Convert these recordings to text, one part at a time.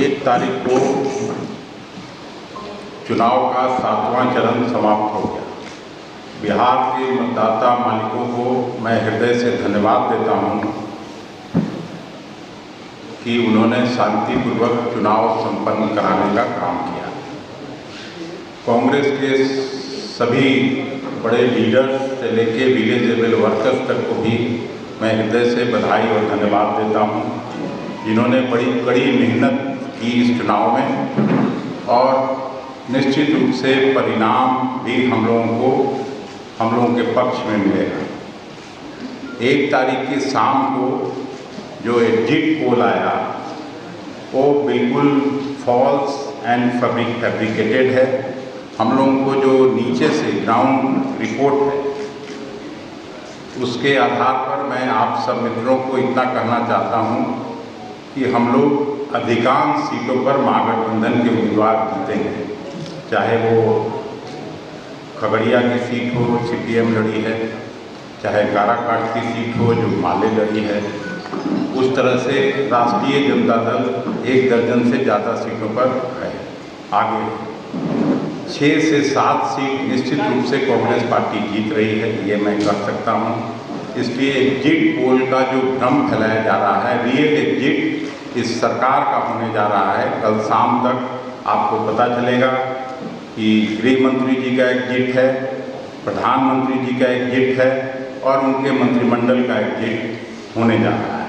1 तारीख को चुनाव का 7वां चरण समाप्त हो गया। बिहार के मतदाता मालिकों को मैं हृदय से धन्यवाद देता हूं कि उन्होंने शांतिपूर्वक चुनाव संपन्न कराने का काम किया। कांग्रेस के सभी बड़े लीडर्स से लेके विलेज लेवल वर्कर्स तक को भी मैं हृदय से बधाई और धन्यवाद देता हूं, जिन्होंने बड़ी कड़ी मेहनत की इस चुनाव में, और निश्चित रूप से परिणाम भी हम लोगों के पक्ष में मिलेगा। 1 तारीख की शाम को जो एग्जिट पोल आया वो बिल्कुल फॉल्स एंड फैब्रिकेटेड है। हम लोगों को जो नीचे से ग्राउंड रिपोर्ट है उसके आधार पर मैं आप सब मित्रों को इतना कहना चाहता हूं कि हम लोग अधिकांश सीटों पर महागठबंधन के उम्मीदवार जीतेंगे, चाहे वो खगड़िया की सीट हो, सीपीएम लड़ी है, चाहे काराकाट की सीट हो जो माले लड़ी है। उस तरह से राष्ट्रीय जनता दल 1 दर्जन से ज़्यादा सीटों पर है आगे। 6 से 7 सीट निश्चित रूप से कांग्रेस पार्टी जीत रही है, ये मैं कह सकता हूँ। इसलिए एग्जिट पोल का जो भ्रम फैलाया जा रहा है, रियल एग्जिट इस सरकार का होने जा रहा है। कल शाम तक आपको पता चलेगा कि गृह मंत्री जी का एग्जिट है, प्रधानमंत्री जी का एग्जिट है और उनके मंत्रिमंडल का एग्जिट होने जा रहा है।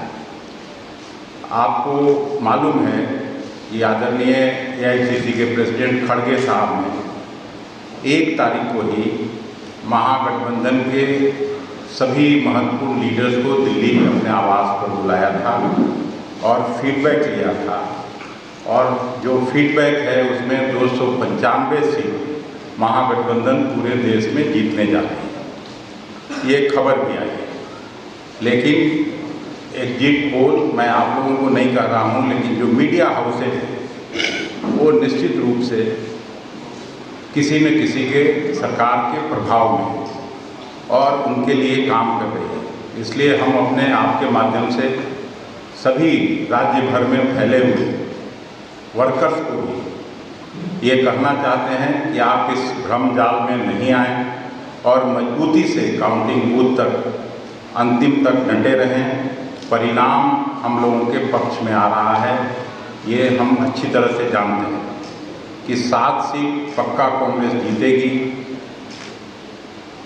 आपको मालूम है कि आदरणीय एआईसीसी के प्रेसिडेंट खड़गे साहब ने 1 तारीख को ही महागठबंधन के सभी महत्वपूर्ण लीडर्स को दिल्ली में अपने आवास पर बुलाया था और फीडबैक लिया था, और जो फीडबैक है उसमें 295 सीट महागठबंधन पूरे देश में जीतने जा रही है, ये खबर भी आई है। लेकिन एग्जिट पोल मैं आप लोगों को नहीं कह रहा हूँ, लेकिन जो मीडिया हाउसेज हैं वो निश्चित रूप से किसी न किसी के सरकार के प्रभाव में और उनके लिए काम कर रही है। इसलिए हम अपने आपके माध्यम से सभी राज्य भर में फैले हुए वर्कर्स को भी ये कहना चाहते हैं कि आप इस भ्रम जाल में नहीं आएं और मजबूती से काउंटिंग बूथ तक अंतिम तक डटे रहें। परिणाम हम लोगों के पक्ष में आ रहा है, ये हम अच्छी तरह से जानते हैं कि 7 सीट पक्का कांग्रेस जीतेगी,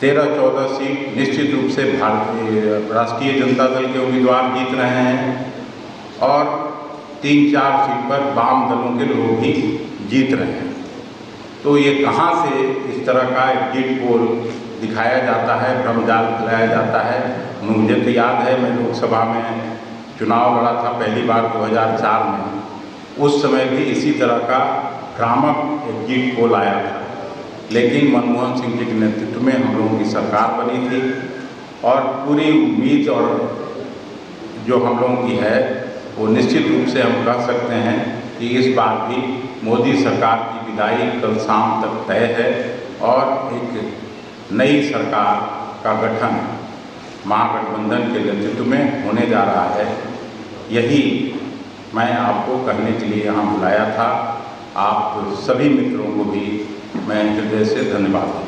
13-14 सीट निश्चित रूप से राष्ट्रीय जनता दल के उम्मीदवार जीत रहे हैं और 3-4 सीट पर वाम दलों के लोग भी जीत रहे हैं। तो ये कहाँ से इस तरह का एग्जिट पोल दिखाया जाता है, भ्रमजाल फैलाया जाता है। मुझे तो याद है मैं लोकसभा में चुनाव लड़ा था पहली बार 2004 में, उस समय भी इसी तरह का भ्रामक एग्जिट पोल आया था, लेकिन मनमोहन सिंह जी के नेतृत्व में हम लोगों की सरकार बनी थी और पूरी उम्मीद और जो हम लोगों की है वो निश्चित रूप से हम कह सकते हैं कि इस बार भी मोदी सरकार की विदाई कल शाम तक तय है और एक नई सरकार का गठन महागठबंधन के नेतृत्व में होने जा रहा है। यही मैं आपको कहने के लिए यहाँ बुलाया था। आप सभी मित्रों को भी मैं हृदय से धन्यवाद देता हूँ।